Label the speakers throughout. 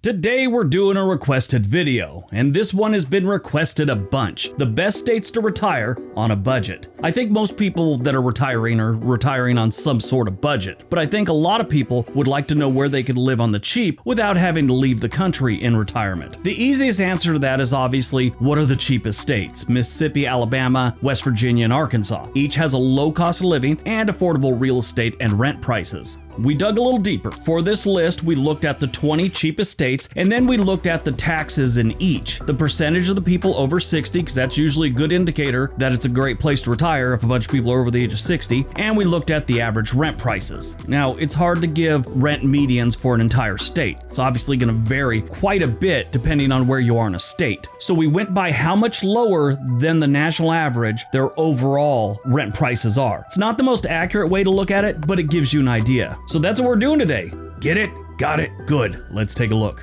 Speaker 1: Today we're doing a requested video, and this one has been requested a bunch. The best states to retire on a budget. I think most people that are retiring on some sort of budget, but I think a lot of people would like to know where they could live on the cheap without having to leave the country in retirement. The easiest answer to that is obviously, what are the cheapest states? Mississippi, Alabama, West Virginia, and Arkansas. Each has a low cost of living and affordable real estate and rent prices. We dug a little deeper. For this list, we looked at the 20 cheapest states, and then we looked at the taxes in each. The percentage of the people over 60, because that's usually a good indicator that it's a great place to retire if a bunch of people are over the age of 60, and we looked at the average rent prices. Now, it's hard to give rent medians for an entire state. It's obviously going to vary quite a bit depending on where you are in a state. So we went by how much lower than the national average their overall rent prices are. It's not the most accurate way to look at it, but it gives you an idea. So that's what we're doing today. Get it? Got it? Good. Let's take a look.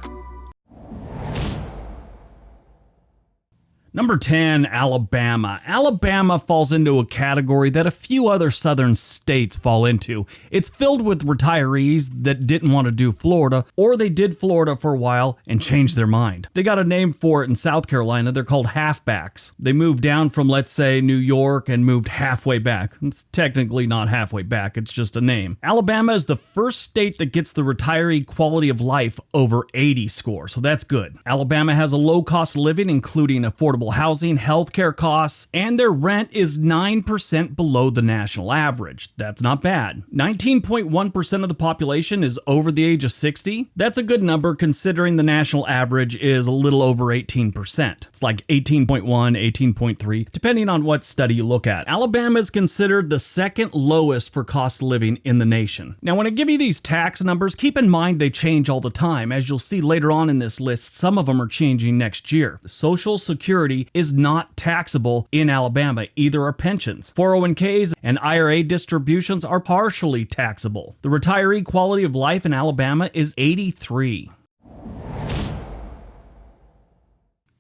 Speaker 1: Number 10, Alabama. Alabama falls into a category that a few other southern states fall into. It's filled with retirees that didn't want to do Florida, or they did Florida for a while and changed their mind. They got a name for it in South Carolina. They're called halfbacks. They moved down from, let's say, New York and moved halfway back. It's technically not halfway back, it's just a name. Alabama is the first state that gets the retiree quality of life over 80 score, so that's good. Alabama has a low cost of living, including affordable housing, healthcare costs, and their rent is 9% below the national average. That's not bad. 19.1% of the population is over the age of 60. That's a good number considering the national average is a little over 18%. It's like 18.1, 18.3, depending on what study you look at. Alabama is considered the second lowest for cost of living in the nation. Now, when I give you these tax numbers, keep in mind they change all the time. As you'll see later on in this list, some of them are changing next year. The Social Security is not taxable in Alabama, either are pensions. 401ks and IRA distributions are partially taxable. The retiree quality of life in Alabama is 83.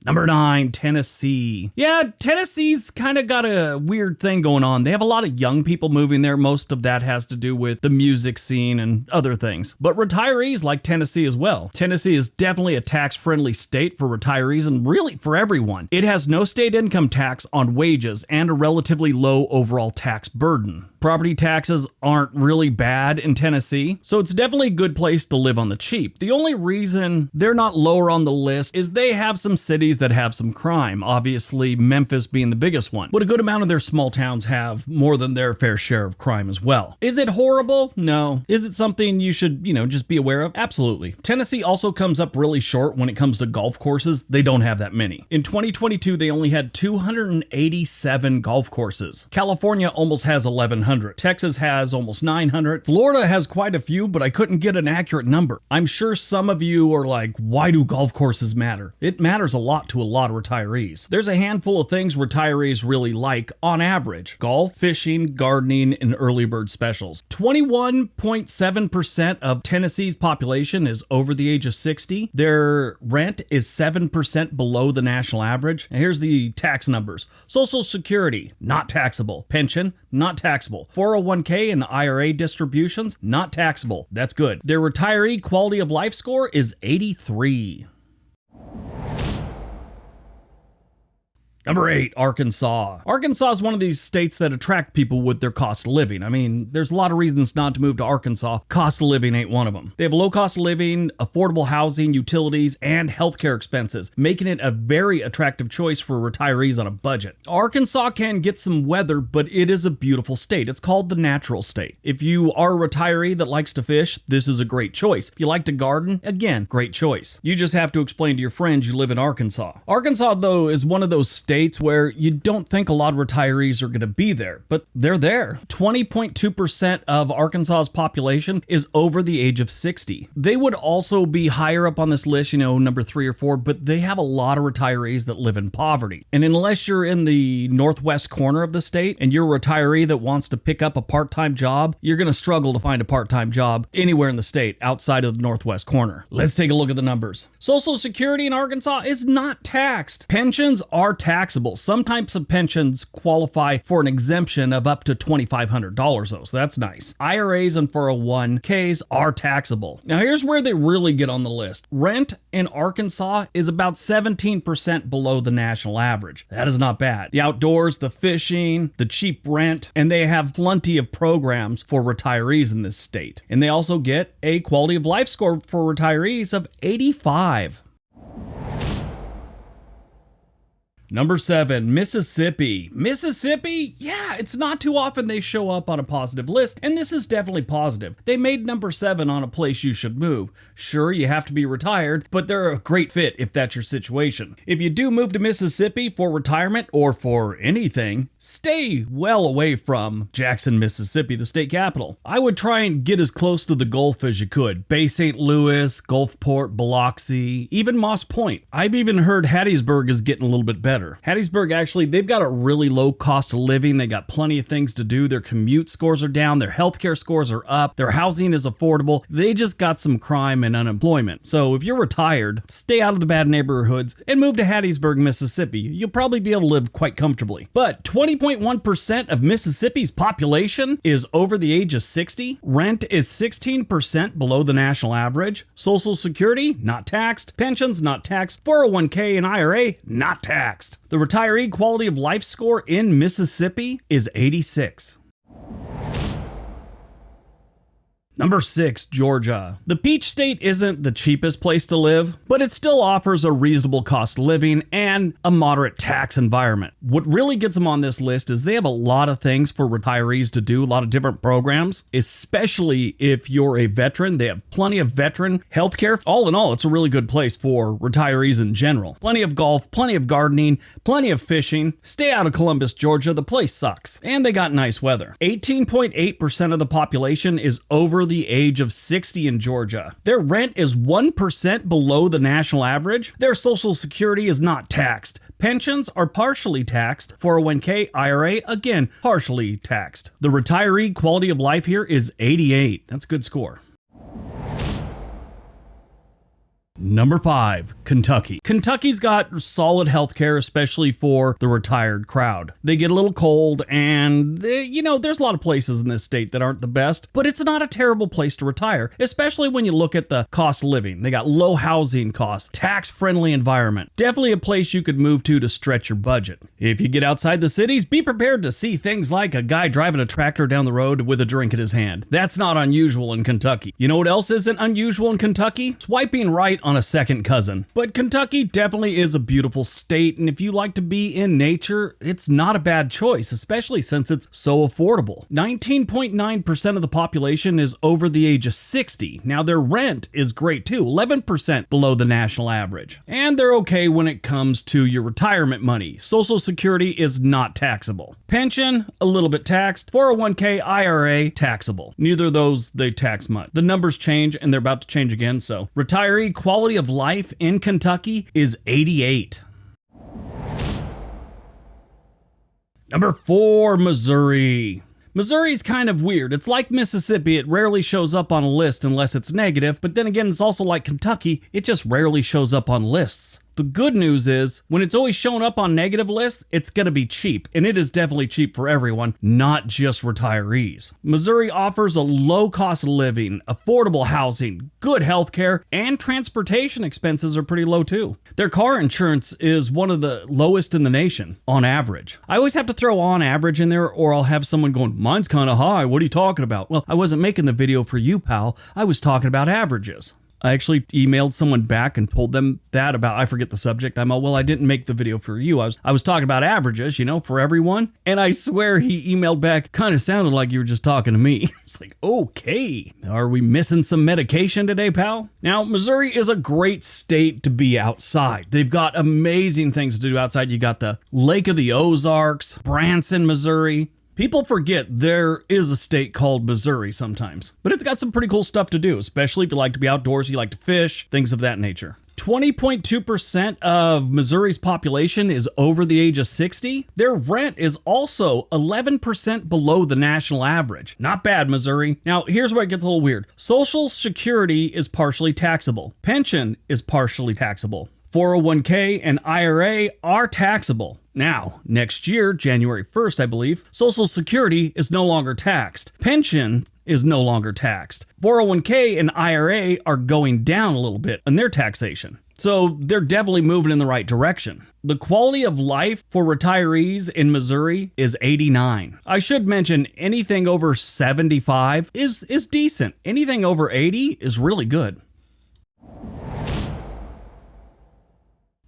Speaker 1: Number 9, Tennessee. Yeah, Tennessee's kind of got a weird thing going on. They have a lot of young people moving there. Most of that has to do with the music scene and other things. But retirees like Tennessee as well. Tennessee is definitely a tax-friendly state for retirees and really for everyone. It has no state income tax on wages and a relatively low overall tax burden. Property taxes aren't really bad in Tennessee, so it's definitely a good place to live on the cheap. The only reason they're not lower on the list is they have some cities that have some crime, obviously Memphis being the biggest one. But a good amount of their small towns have more than their fair share of crime as well. Is it horrible? No. Is it something you should, just be aware of? Absolutely. Tennessee also comes up really short when it comes to golf courses. They don't have that many. In 2022, they only had 287 golf courses. California almost has 1,100. Texas has almost 900. Florida has quite a few, but I couldn't get an accurate number. I'm sure some of you are like, why do golf courses matter? It matters a lot to a lot of retirees. There's a handful of things retirees really like on average: golf, fishing, gardening, and early bird specials. 21.7% of Tennessee's population is over the age of 60. Their rent is 7% below the national average. And here's the tax numbers. Social Security, not taxable. Pension, not taxable. 401k and IRA distributions, not taxable. That's good. Their retiree quality of life score is 83. Number 8, Arkansas. Arkansas is one of these states that attract people with their cost of living. I mean, there's a lot of reasons not to move to Arkansas. Cost of living ain't one of them. They have low cost of living, affordable housing, utilities, and healthcare expenses, making it a very attractive choice for retirees on a budget. Arkansas can get some weather, but it is a beautiful state. It's called the natural state. If you are a retiree that likes to fish, this is a great choice. If you like to garden, again, great choice. You just have to explain to your friends you live in Arkansas. Arkansas, though, is one of those states where you don't think a lot of retirees are going to be there, but they're there. 20.2% of Arkansas's population is over the age of 60. They would also be higher up on this list, number 3 or 4, but they have a lot of retirees that live in poverty. And unless you're in the northwest corner of the state and you're a retiree that wants to pick up a part-time job, you're going to struggle to find a part-time job anywhere in the state outside of the northwest corner. Let's take a look at the numbers. Social Security in Arkansas is not taxed. Pensions are taxed taxable. Some types of pensions qualify for an exemption of up to $2,500 though, so that's nice. IRAs and 401ks are taxable. Now here's where they really get on the list. Rent in Arkansas is about 17% below the national average. That is not bad. The outdoors, the fishing, the cheap rent, and they have plenty of programs for retirees in this state. And they also get a quality of life score for retirees of 85. Number 7, Mississippi. Mississippi? Yeah, it's not too often they show up on a positive list, and this is definitely positive. They made number 7 on a place you should move. Sure, you have to be retired, but they're a great fit if that's your situation. If you do move to Mississippi for retirement or for anything, stay well away from Jackson, Mississippi, the state capital. I would try and get as close to the Gulf as you could. Bay St. Louis, Gulfport, Biloxi, even Moss Point. I've even heard Hattiesburg is getting a little bit better. Hattiesburg, actually, they've got a really low cost of living. They got plenty of things to do. Their commute scores are down. Their healthcare scores are up. Their housing is affordable. They just got some crime and unemployment. So if you're retired, stay out of the bad neighborhoods and move to Hattiesburg, Mississippi. You'll probably be able to live quite comfortably. But 20.1% of Mississippi's population is over the age of 60. Rent is 16% below the national average. Social Security, not taxed. Pensions, not taxed. 401k and IRA, not taxed. The retiree quality of life score in Mississippi is 86. Number 6, Georgia. The Peach State isn't the cheapest place to live, but it still offers a reasonable cost of living and a moderate tax environment. What really gets them on this list is they have a lot of things for retirees to do, a lot of different programs, especially if you're a veteran. They have plenty of veteran healthcare. All in all, it's a really good place for retirees in general. Plenty of golf, plenty of gardening, plenty of fishing. Stay out of Columbus, Georgia. The place sucks. And they got nice weather. 18.8% of the population is over the age of 60 in Georgia. Their rent is 1% below the national average. Their Social Security is not taxed. Pensions are partially taxed. 401k, IRA, again, partially taxed. The retiree quality of life here is 88. That's a good score. Number 5, Kentucky. Kentucky's got solid healthcare, especially for the retired crowd. They get a little cold and, there's a lot of places in this state that aren't the best, but it's not a terrible place to retire, especially when you look at the cost of living. They got low housing costs, tax-friendly environment. Definitely a place you could move to stretch your budget. If you get outside the cities, be prepared to see things like a guy driving a tractor down the road with a drink in his hand. That's not unusual in Kentucky. You know what else isn't unusual in Kentucky? Swiping right on a second cousin. But Kentucky definitely is a beautiful state, and if you like to be in nature, it's not a bad choice, especially since it's so affordable. 19.9% of the population is over the age of 60. Now their rent is great too, 11% below the national average. And they're okay when it comes to your retirement money. Social Security is not taxable. Pension, a little bit taxed. 401k, IRA, taxable. Neither of those they tax much. The numbers change and they're about to change again, so retiree quality of life in Kentucky is 88. Number 4, Missouri. Missouri's kind of weird. It's like Mississippi. It rarely shows up on a list unless it's negative, but then again, it's also like Kentucky. It just rarely shows up on lists. The good news is, when it's always shown up on negative lists, it's going to be cheap, and it is definitely cheap for everyone, not just retirees. Missouri offers a low cost of living, affordable housing, good healthcare, and transportation expenses are pretty low too. Their car insurance is one of the lowest in the nation, on average. I always have to throw on average in there, or I'll have someone going, mine's kind of high, what are you talking about? Well, I wasn't making the video for you, pal. I was talking about averages. I actually emailed someone back and told them that about, I forget the subject. I didn't make the video for you. I was talking about averages, for everyone. And I swear he emailed back, kind of sounded like you were just talking to me. It's like, okay, are we missing some medication today, pal? Now, Missouri is a great state to be outside. They've got amazing things to do outside. You got the Lake of the Ozarks, Branson, Missouri. People forget there is a state called Missouri sometimes, but it's got some pretty cool stuff to do, especially if you like to be outdoors, you like to fish, things of that nature. 20.2% of Missouri's population is over the age of 60. Their rent is also 11% below the national average. Not bad, Missouri. Now, here's where it gets a little weird. Social Security is partially taxable. Pension is partially taxable. 401k and IRA are taxable. Now, next year, January 1st, I believe, Social Security is no longer taxed. Pension is no longer taxed. 401k and IRA are going down a little bit in their taxation. So they're definitely moving in the right direction. The quality of life for retirees in Missouri is 89. I should mention anything over 75 is decent. Anything over 80 is really good.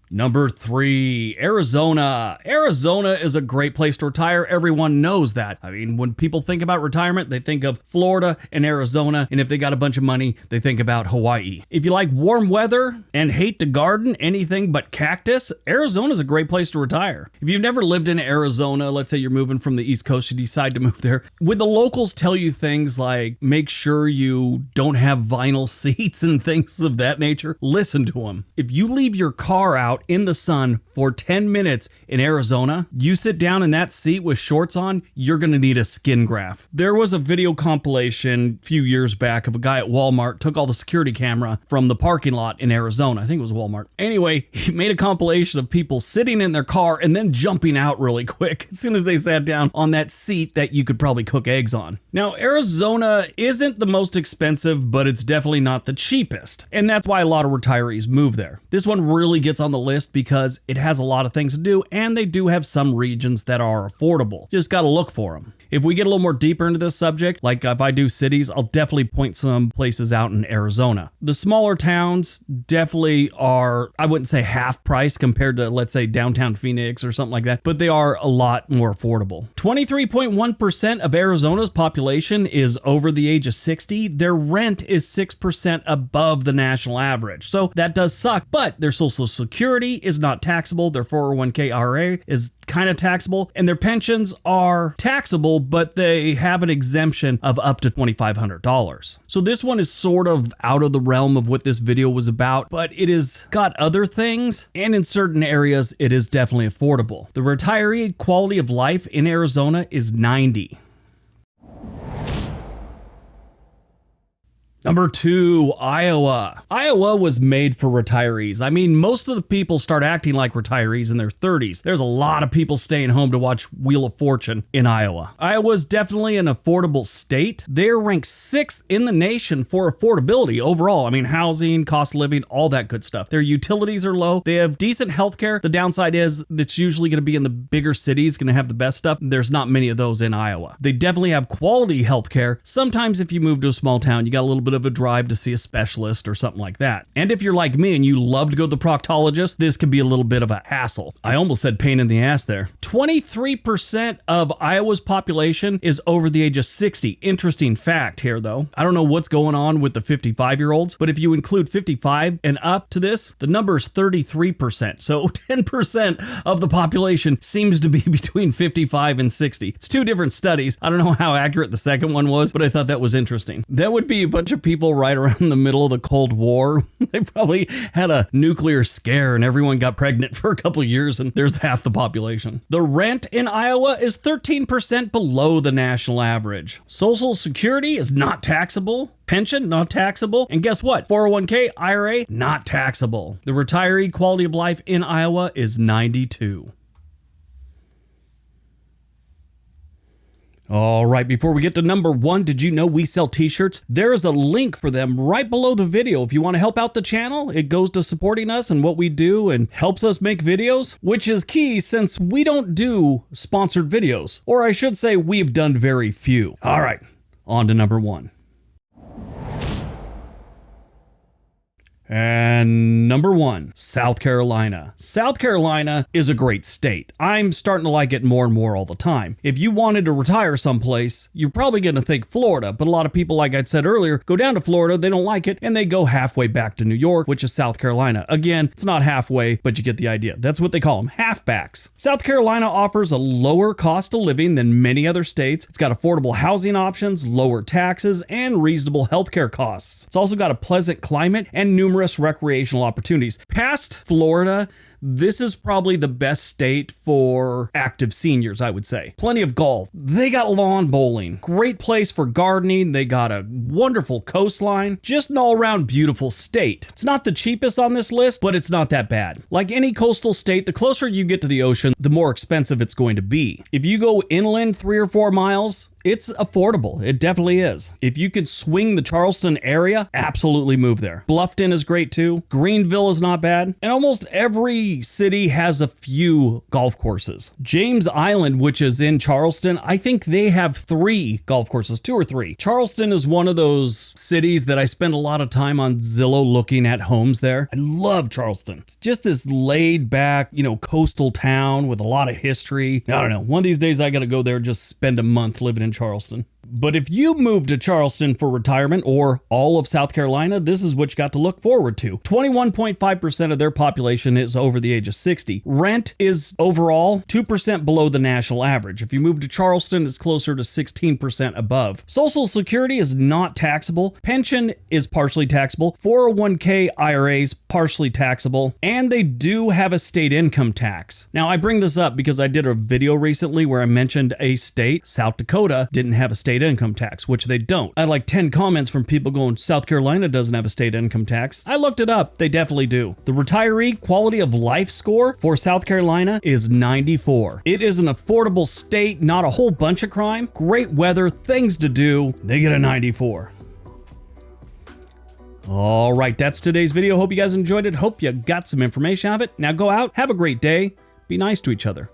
Speaker 1: Number 3, Arizona. Arizona is a great place to retire. Everyone knows that. I mean, when people think about retirement, they think of Florida and Arizona, and if they got a bunch of money, they think about Hawaii. If you like warm weather and hate to garden anything but cactus, Arizona is a great place to retire. If you've never lived in Arizona, let's say you're moving from the East Coast, you decide to move there, would the locals tell you things like, make sure you don't have vinyl seats and things of that nature? Listen to them. If you leave your car out in the sun for 10 minutes in Arizona, you sit down in that seat with shorts on, you're going to need a skin graft. There was a video compilation a few years back of a guy at Walmart took all the security camera from the parking lot in Arizona. I think it was Walmart. Anyway, he made a compilation of people sitting in their car and then jumping out really quick as soon as they sat down on that seat that you could probably cook eggs on. Now, Arizona isn't the most expensive, but it's definitely not the cheapest. And that's why a lot of retirees move there. This one really gets on the list because it has a lot of things to do, and they do have some regions that are affordable. Just got to look for them. If we get a little more deeper into this subject, like if I do cities, I'll definitely point some places out in Arizona. The smaller towns definitely are, I wouldn't say half price compared to, let's say, downtown Phoenix or something like that, but they are a lot more affordable. 23.1% of Arizona's population is over the age of 60. Their rent is 6% above the national average. So that does suck, but their Social Security is not taxable. Their 401k IRA is kind of taxable, and their pensions are taxable, but they have an exemption of up to $2,500. So this one is sort of out of the realm of what this video was about, but it has got other things, and in certain areas, it is definitely affordable. The retiree quality of life in Arizona is 90. Number 2, Iowa. Iowa was made for retirees. I mean, most of the people start acting like retirees in their 30s. There's a lot of people staying home to watch Wheel of Fortune in Iowa. Iowa's definitely an affordable state. They're ranked 6th in the nation for affordability overall. I mean, housing, cost of living, all that good stuff. Their utilities are low. They have decent healthcare. The downside is it's usually going to be in the bigger cities, going to have the best stuff. There's not many of those in Iowa. They definitely have quality healthcare. Sometimes if you move to a small town, you got a little bit of a drive to see a specialist or something like that. And if you're like me and you love to go to the proctologist, this could be a little bit of a hassle. I almost said pain in the ass there. 23% of Iowa's population is over the age of 60. Interesting fact here though. I don't know what's going on with the 55-year-olds, but if you include 55 and up to this, the number is 33%. So 10% of the population seems to be between 55 and 60. It's two different studies. I don't know how accurate the second one was, but I thought that was interesting. That would be a bunch of people right around the middle of the Cold War. They probably had a nuclear scare and everyone got pregnant for a couple of years and there's half the population. The rent in Iowa is 13% below the national average. Social Security is not taxable. Pension, not taxable. And guess what? 401k, IRA, not taxable. The retiree quality of life in Iowa is 92. All right, before we get to number 1, did you know we sell t-shirts? There is a link for them right below the video. If you want to help out the channel, it goes to supporting us and what we do and helps us make videos, which is key since we don't do sponsored videos. Or I should say we've done very few. All right, on to number 1. And number 1, South Carolina. South Carolina is a great state. I'm starting to like it more and more all the time. If you wanted to retire someplace, you're probably going to think Florida, but a lot of people, like I said earlier, go down to Florida, they don't like it, and they go halfway back to New York, which is South Carolina. Again, it's not halfway, but you get the idea. That's what they call them, halfbacks. South Carolina offers a lower cost of living than many other states. It's got affordable housing options, lower taxes, and reasonable healthcare costs. It's also got a pleasant climate and numerous recreational opportunities. Past Florida, this is probably the best state for active seniors, I would say. Plenty of golf. They got lawn bowling. Great place for gardening. They got a wonderful coastline. Just an all-around beautiful state. It's not the cheapest on this list, but it's not that bad. Like any coastal state, the closer you get to the ocean, the more expensive it's going to be. If you go inland 3 or 4 miles, it's affordable. It definitely is. If you could swing the Charleston area, absolutely move there. Bluffton is great too. Greenville is not bad. And almost every city has a few golf courses. James Island, which is in Charleston, I think they have 3 golf courses, 2 or 3. Charleston is one of those cities that I spend a lot of time on Zillow looking at homes there. I love Charleston. It's just this laid back, coastal town with a lot of history. I don't know. One of these days I got to go there and just spend a month living in Charleston. But if you move to Charleston for retirement or all of South Carolina, this is what you got to look forward to. 21.5% of their population is over the age of 60. Rent is overall 2% below the national average. If you move to Charleston, it's closer to 16% above. Social Security is not taxable. Pension is partially taxable. 401k IRAs partially taxable. And they do have a state income tax. Now, I bring this up because I did a video recently where I mentioned a state, South Dakota, didn't have a state income tax, which they don't. I had like 10 comments from people going, South Carolina doesn't have a state income tax. I looked it up. They definitely do. The retiree quality of life score for South Carolina is 94. It is an affordable state, not a whole bunch of crime, great weather, things to do. They get a 94. All right, that's today's video. Hope you guys enjoyed it. Hope you got some information out of it. Now go out, have a great day. Be nice to each other.